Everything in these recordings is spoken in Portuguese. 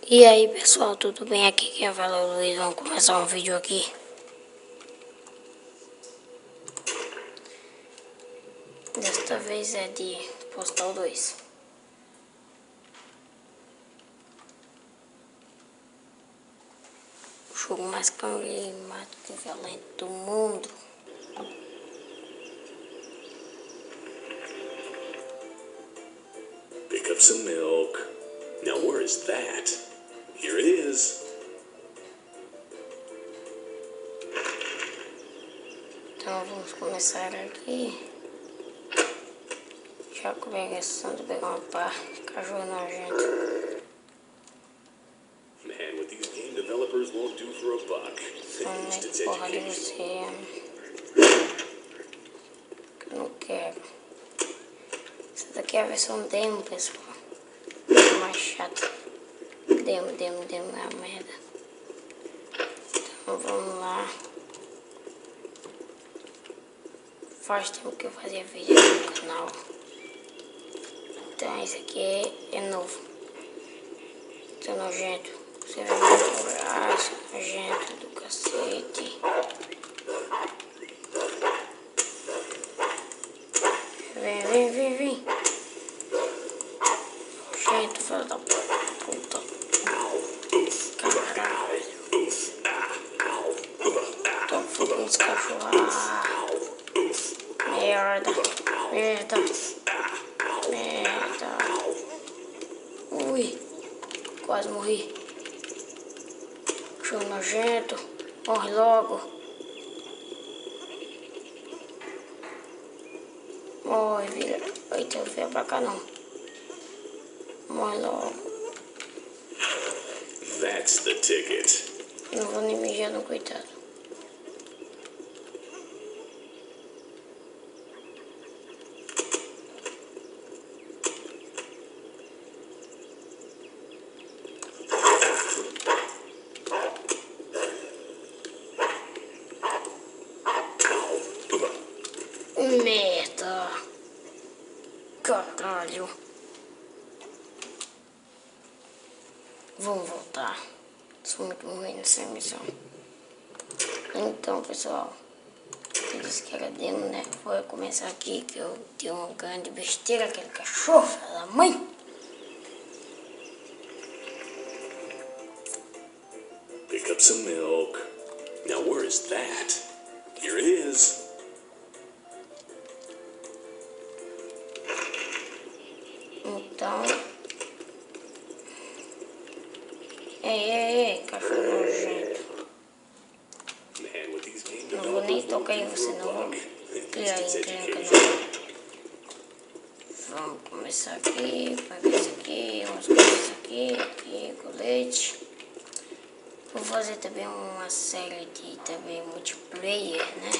E aí pessoal, tudo bem? Aqui quem fala é o Luiz, vamos começar um vídeo aqui. Desta vez é de Postal 2. O jogo mais climático e violento do mundo. Pick up some milk. Now where is that? Here it is. Então vamos começar aqui. Já começando a pegar uma pá, cachorro nojento. Man, what these game developers won't do for a buck. At least it's Porra de educational. você. Que eu não quero. Essa daqui é a versão demo, pessoal. Mais chata. Demo é uma merda. Então vamos lá. Faz tempo que eu fazia vídeo aqui no canal. Então esse aqui é novo. Tá nojento. Você vai ver o braço nojento do cacete. Vem. Nojento, filho da puta. Caralho. Tô fodendo esse cachorro. Merda. Ui, quase morri. Cachorro nojento. Morre logo. Morre, vira. Eita, não veio pra cá não. Morre logo. That's the ticket. Não vou nem mijar no coitado. Merda. Caralho. Vamos voltar. Sou muito ruim nessa missão. Então, pessoal, eu disse que era demo, né? Vou começar aqui, que eu dei uma grande besteira, aquele cachorro, filha da mãe. Pick up some milk. Now where is that? Here it is. Então... Ei, cachorro nojento. Man, what these game Não vou nem developers tocar em won't do você, for a não vou buck. criar At least it's em no educational. canal. Vamos começar aqui, pegar isso aqui, umas coisas aqui, colete. Vou fazer também uma série de também multiplayer, né?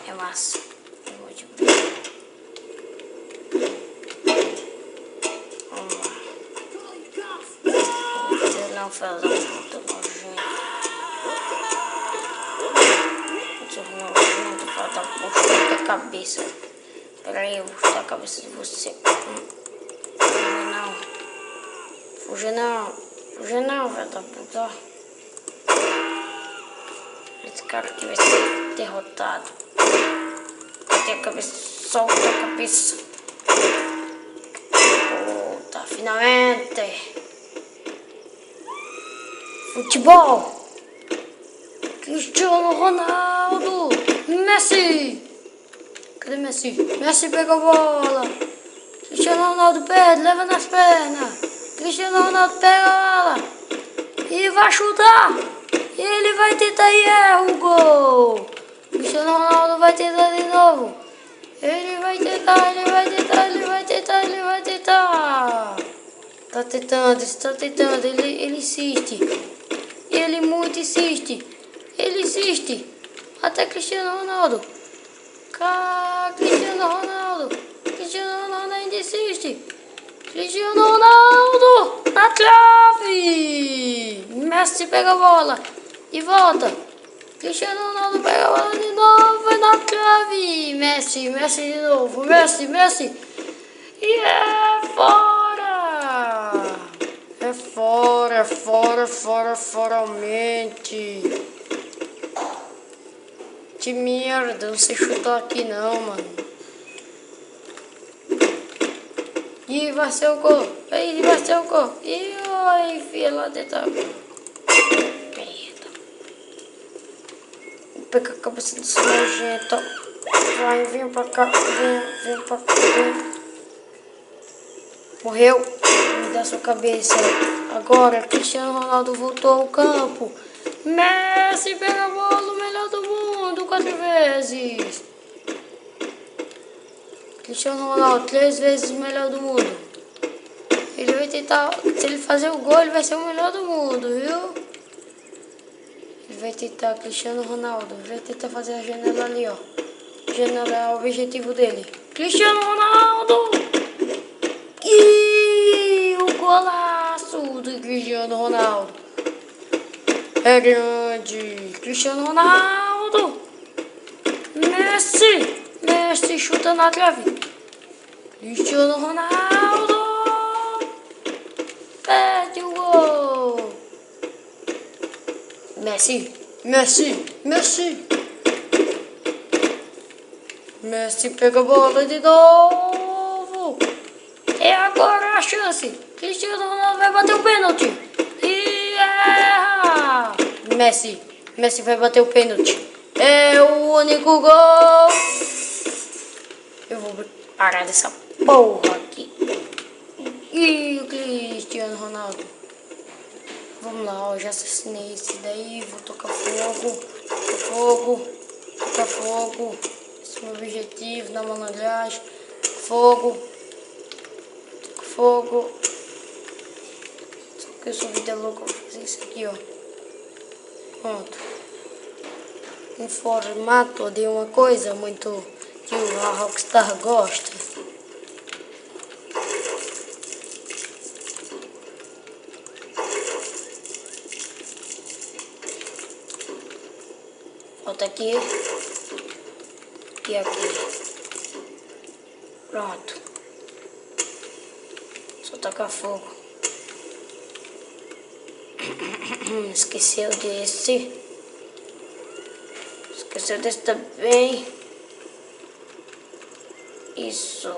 É massa, é multiplayer. Vamos lá. Você não faz a puta nojento. Você nojento, falta puxar a cabeça. Pera aí, eu vou chutar a cabeça de você. Fuja não, velho da puta. Esse cara aqui vai ser derrotado. Bate a cabeça, solta a cabeça. Puta, finalmente. Futebol. Cristiano Ronaldo. Messi. Cadê Messi? Messi pega a bola. Cristiano Ronaldo perde, leva nas pernas. Cristiano Ronaldo pega a bola. E vai chutar. E ele vai tentar e erra o gol. Cristiano Ronaldo vai tentar de novo. Ele vai tentar. Está tentando. Ele insiste. Ele muito insiste. Ele insiste. Até Cristiano Ronaldo. Cristiano Ronaldo ainda insiste. Cristiano Ronaldo na trave. Messi pega a bola e volta. Cristiano Ronaldo pega a bola de novo, vai na trave. Messi de novo. Messi. E é fora. É fora, fora, fora, foralmente. Que merda, não sei chutar aqui não, mano. Ih, vai ser o gol. Aí, vai ser o gol. Ih, ai, filha lá dentro. Merda. Vou pegar a cabeça desse nojento. Vai, vem pra cá. Vem pra cá. Vem. Morreu. Me dá sua cabeça. Agora, Cristiano Ronaldo voltou ao campo. Messi pega a bola, o melhor do mundo, 4 vezes. Cristiano Ronaldo, 3 vezes o melhor do mundo. Ele vai tentar, se ele fazer o gol, ele vai ser o melhor do mundo, viu? Ele vai tentar, Cristiano Ronaldo, vai tentar fazer a janela ali, ó. Janela é o objetivo dele. Cristiano Ronaldo! E o golaço do Cristiano Ronaldo. É grande. Cristiano Ronaldo. Messi chuta na trave. Cristiano Ronaldo. Perde o gol. Messi pega a bola de novo. É agora a chance. Cristiano Ronaldo vai bater o pênalti. E erra. Messi vai bater o pênalti. É o único gol. Eu vou parar dessa porra aqui. E o Cristiano Ronaldo. Vamos lá, ó, já assassinei esse daí. Vou tocar fogo. Tocar fogo. Esse é o meu objetivo, na malandragem. Fogo. Só que eu sou vida louca, vou fazer isso aqui, ó. Pronto. Um formato de uma coisa muito que a Rockstar gosta. Volta aqui. E aqui. Pronto. Só tacar fogo. Esqueceu desse. Esqueceu desse também. Isso.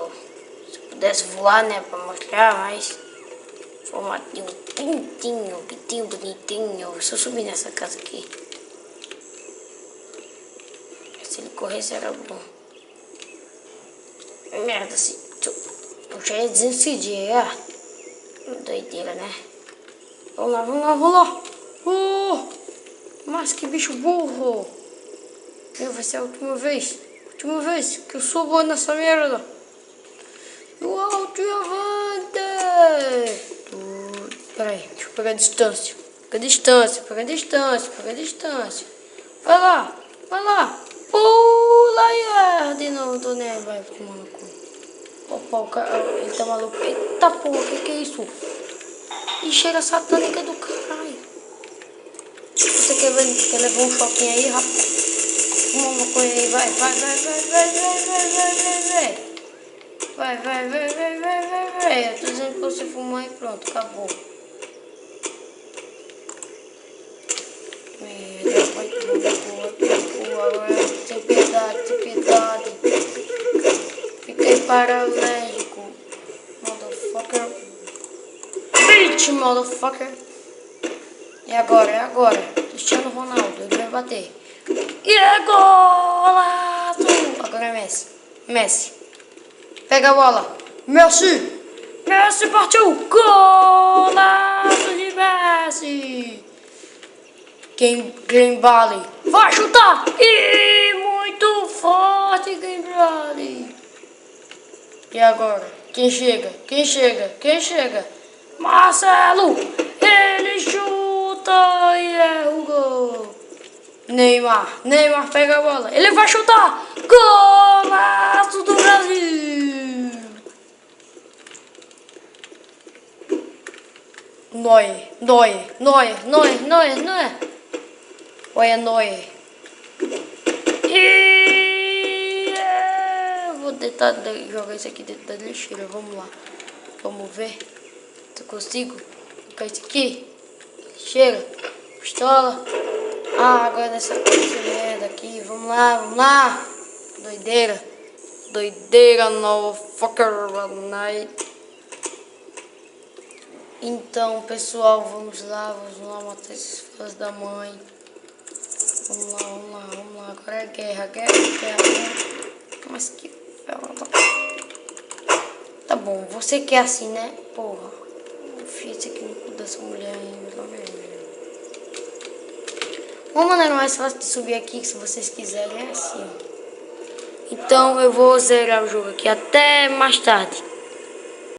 Se pudesse voar, né? Pra mostrar, mas... formatinho pintinho, bonitinho. Deixa eu subir nessa casa aqui. Se ele corresse era bom. Merda, se... eu já ia decidir, doideira, né? Vamos lá. Mas que bicho burro. Vai ser a última vez que eu sou bom nessa merda. O alto e avante. Peraí, deixa eu pegar a distância. Pega a distância. Vai lá. Pula e de novo, tô nem vai tomar no cu. Opa, o cara, ele tá maluco. Eita porra, que é isso? E chega satânica do caralho. Você quer levar um choquinho aí, rapaz? Uma maconha aí, vai. Eu tô dizendo que você fumou e pronto, acabou. Merda, vai tomar sem piedade. Fiquei paralítico. Motherfucker. Bitch, motherfucker. É agora. Cristiano Ronaldo, ele vai bater. E é golaço! Agora é Messi. Pega a bola. Messi partiu. Golaço de Messi. Game Valley. Vai chutar. E muito forte, Game Valley. E agora? Quem chega? Marcelo. Ele chuta e é o gol. Neymar pega a bola. Ele vai chutar. Golaço do Brasil. Neuer. Olha, Neuer. E vou tentar jogar isso aqui dentro da lixeira. Vamos lá. Vamos ver se eu consigo. trocar isso aqui. Chega. Pistola. Ah, agora dessa merda aqui. Vamos lá, vamos lá. Doideira. Doideira, no fucker night. Então, pessoal, vamos lá matar esses filhos da mãe. Vamos lá. Agora é guerra. Mas que... Tá bom, você quer assim, né? Porra. Eu fiz isso aqui no cu dessa mulher aí, pelo amor de Deus. Uma maneira mais fácil de subir aqui, se vocês quiserem, é assim, ó. Então eu vou zerar o jogo aqui. Até mais tarde.